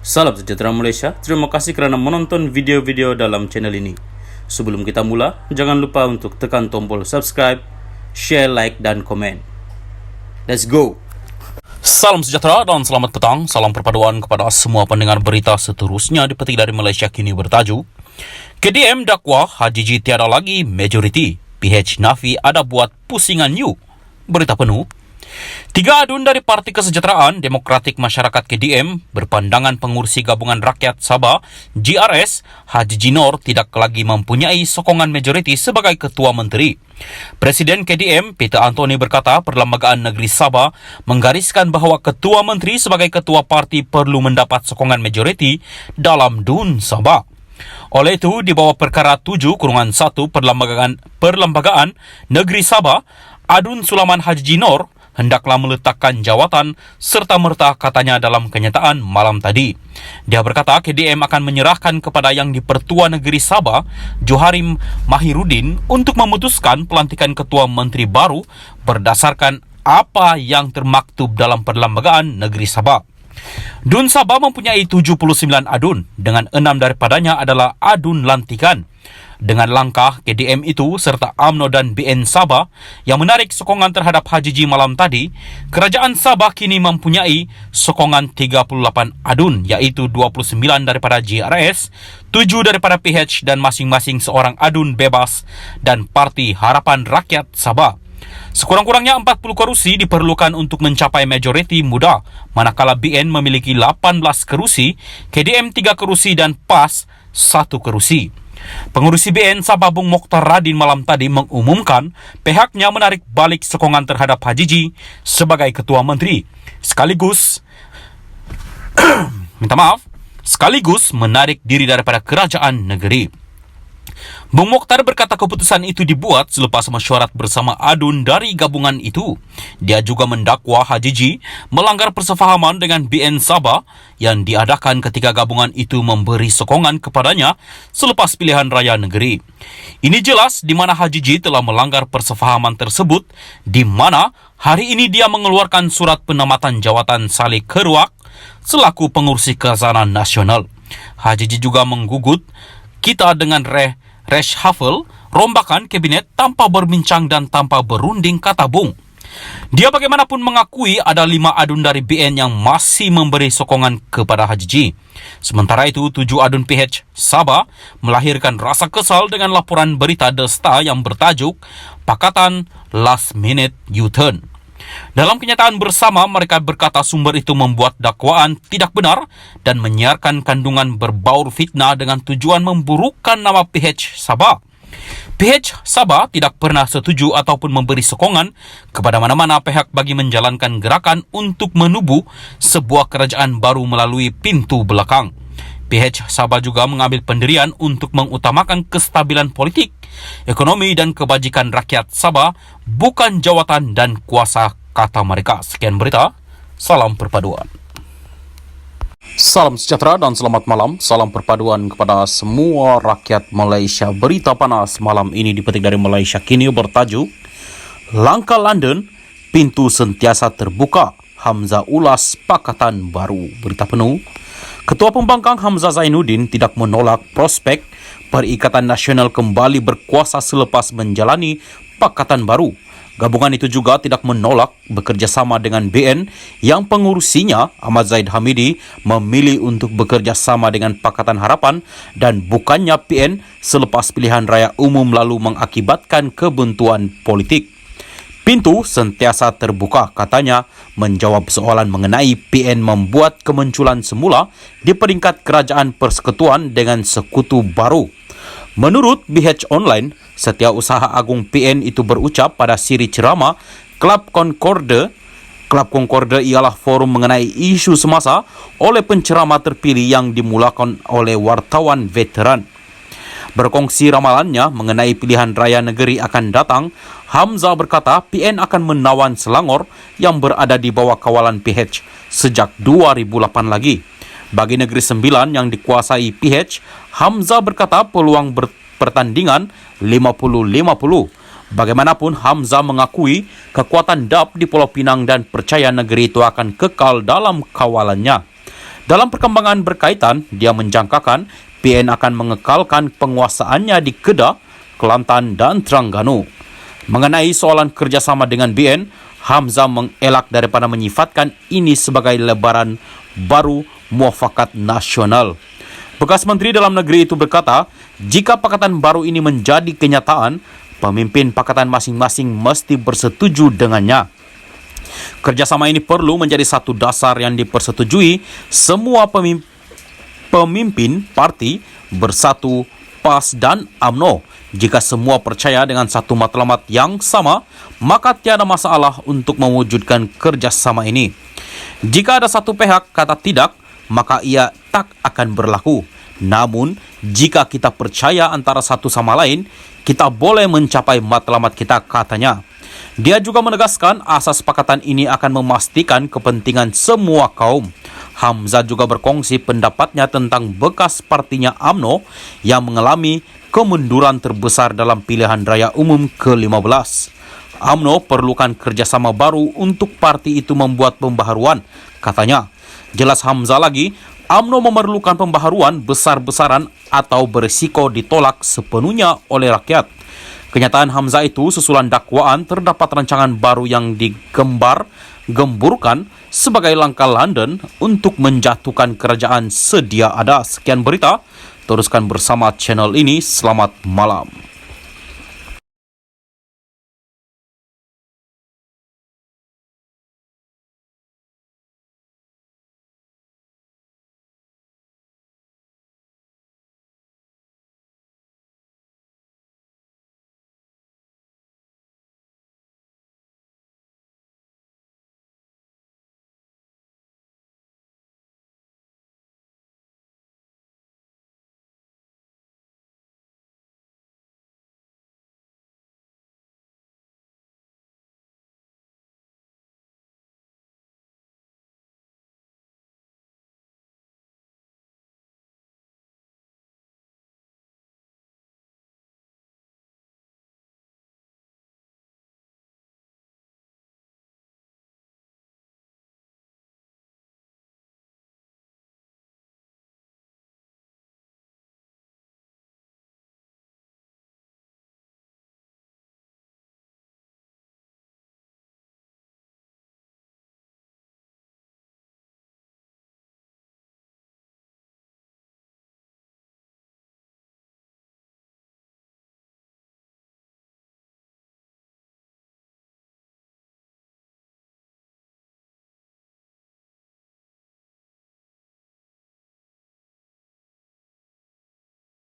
Salam sejahtera Malaysia, terima kasih kerana menonton video-video dalam channel ini. Sebelum kita mula, jangan lupa untuk tekan tombol subscribe, share, like dan komen. Let's go! Salam sejahtera dan selamat petang. Salam perpaduan kepada semua pendengar berita seterusnya dipetik dari Malaysia kini bertajuk KDM dakwa Haji G tiada lagi majoriti. PH Nafi ada buat pusingan you. Berita penuh. 3 adun dari Parti Kesejahteraan Demokratik Masyarakat KDM berpandangan pengurusi Gabungan Rakyat Sabah GRS Haji G Nor tidak lagi mempunyai sokongan majoriti sebagai Ketua Menteri. Presiden KDM Peter Anthony berkata Perlembagaan Negeri Sabah menggariskan bahawa Ketua Menteri sebagai Ketua Parti perlu mendapat sokongan majoriti dalam DUN Sabah. Oleh itu, di bawah perkara 7-1 Perlembagaan Negeri Sabah, Adun Sulaman Haji G Nor hendaklah meletakkan jawatan serta-merta katanya dalam kenyataan malam tadi. Dia berkata KDM akan menyerahkan kepada Yang di-Pertua Negeri Sabah, Joharim Mahirudin untuk memutuskan pelantikan Ketua Menteri baru berdasarkan apa yang termaktub dalam Perlembagaan Negeri Sabah. DUN Sabah mempunyai 79 adun, dengan 6 daripadanya adalah adun lantikan. Dengan langkah KDM itu serta UMNO dan BN Sabah yang menarik sokongan terhadap Haji G malam tadi, Kerajaan Sabah kini mempunyai sokongan 38 adun, iaitu 29 daripada GRS, 7 daripada PH dan masing-masing seorang adun bebas dan Parti Harapan Rakyat Sabah. Sekurang-kurangnya 40 kerusi diperlukan untuk mencapai majoriti muda, manakala BN memiliki 18 kerusi, KDM 3 kerusi dan PAS 1 kerusi. Pengurusi BN Sabah Bung Mokhtar Radin malam tadi mengumumkan pihaknya menarik balik sokongan terhadap Haji G sebagai Ketua Menteri, sekaligus menarik diri daripada kerajaan negeri. Bung Mokhtar berkata keputusan itu dibuat selepas mesyuarat bersama adun dari gabungan itu. Dia juga mendakwa Haji G melanggar persefahaman dengan BN Sabah yang diadakan ketika gabungan itu memberi sokongan kepadanya selepas pilihan raya negeri. Ini jelas di mana Haji G telah melanggar persefahaman tersebut, di mana hari ini dia mengeluarkan surat penamatan jawatan Saleh Keruak selaku pengurusi Khazanah Nasional. Haji G juga menggugut kita dengan reshuffle rombakan kabinet tanpa berbincang dan tanpa berunding, kata Bung. Dia bagaimanapun mengakui ada 5 adun dari BN yang masih memberi sokongan kepada Haji G. Sementara itu, 7 adun PH Sabah melahirkan rasa kesal dengan laporan berita The Star yang bertajuk Pakatan Last Minute U-Turn. Dalam kenyataan bersama, mereka berkata sumber itu membuat dakwaan tidak benar dan menyiarkan kandungan berbaur fitnah dengan tujuan memburukkan nama PH Sabah. PH Sabah tidak pernah setuju ataupun memberi sokongan kepada mana-mana pihak bagi menjalankan gerakan untuk menubuh sebuah kerajaan baru melalui pintu belakang. PH Sabah juga mengambil pendirian untuk mengutamakan kestabilan politik, ekonomi dan kebajikan rakyat Sabah, bukan jawatan dan kuasa, kata mereka. Sekian berita, salam perpaduan. Salam sejahtera dan selamat malam. Salam perpaduan kepada semua rakyat Malaysia. Berita panas malam ini dipetik dari Malaysia kini bertajuk Langkah London, pintu sentiasa terbuka, Hamzah ulas Pakatan Baru. Berita penuh. Ketua Pembangkang Hamzah Zainuddin tidak menolak prospek Perikatan Nasional kembali berkuasa selepas menjalani Pakatan Baru. Gabungan itu juga tidak menolak bekerjasama dengan BN yang pengurusinya Ahmad Zaid Hamidi memilih untuk bekerjasama dengan Pakatan Harapan dan bukannya PN selepas pilihan raya umum lalu mengakibatkan kebuntuan politik. Pintu sentiasa terbuka, katanya, menjawab soalan mengenai PN membuat kemunculan semula di peringkat kerajaan persekutuan dengan sekutu baru. Menurut BH Online, Setiausaha Agung PN itu berucap pada siri ceramah Klub Concorde. Klub Concorde ialah forum mengenai isu semasa oleh penceramah terpilih yang dimulakan oleh wartawan veteran. Berkongsi ramalannya mengenai pilihan raya negeri akan datang, Hamzah berkata PN akan menawan Selangor yang berada di bawah kawalan PH sejak 2008 lagi. Bagi Negeri Sembilan yang dikuasai PH, Hamzah berkata peluang pertandingan 50-50. Bagaimanapun, Hamzah mengakui kekuatan DAP di Pulau Pinang dan percaya negeri itu akan kekal dalam kawalannya. Dalam perkembangan berkaitan, dia menjangkakan BN akan mengekalkan penguasaannya di Kedah, Kelantan dan Terengganu. Mengenai soalan kerjasama dengan BN, Hamzah mengelak daripada menyifatkan ini sebagai lebaran baru muafakat nasional. Bekas Menteri Dalam Negeri itu berkata, jika pakatan baru ini menjadi kenyataan, pemimpin pakatan masing-masing mesti bersetuju dengannya. Kerjasama ini perlu menjadi satu dasar yang dipersetujui semua pemimpin parti bersatu, PAS dan UMNO. Jika semua percaya dengan satu matlamat yang sama, maka tiada masalah untuk mewujudkan kerjasama ini. Jika ada satu pihak kata tidak, maka ia tak akan berlaku. Namun, jika kita percaya antara satu sama lain, kita boleh mencapai matlamat kita, katanya. Dia juga menegaskan asas pakatan ini akan memastikan kepentingan semua kaum. Hamzah juga berkongsi pendapatnya tentang bekas partinya UMNO yang mengalami kemunduran terbesar dalam pilihan raya umum ke-15. UMNO perlukan kerjasama baru untuk parti itu membuat pembaharuan, katanya. Jelas Hamzah lagi, UMNO memerlukan pembaharuan besar-besaran atau berisiko ditolak sepenuhnya oleh rakyat. Kenyataan Hamzah itu susulan dakwaan terdapat rancangan baru yang digemburkan sebagai langkah London untuk menjatuhkan kerajaan sedia ada. Sekian berita, teruskan bersama channel ini. Selamat malam.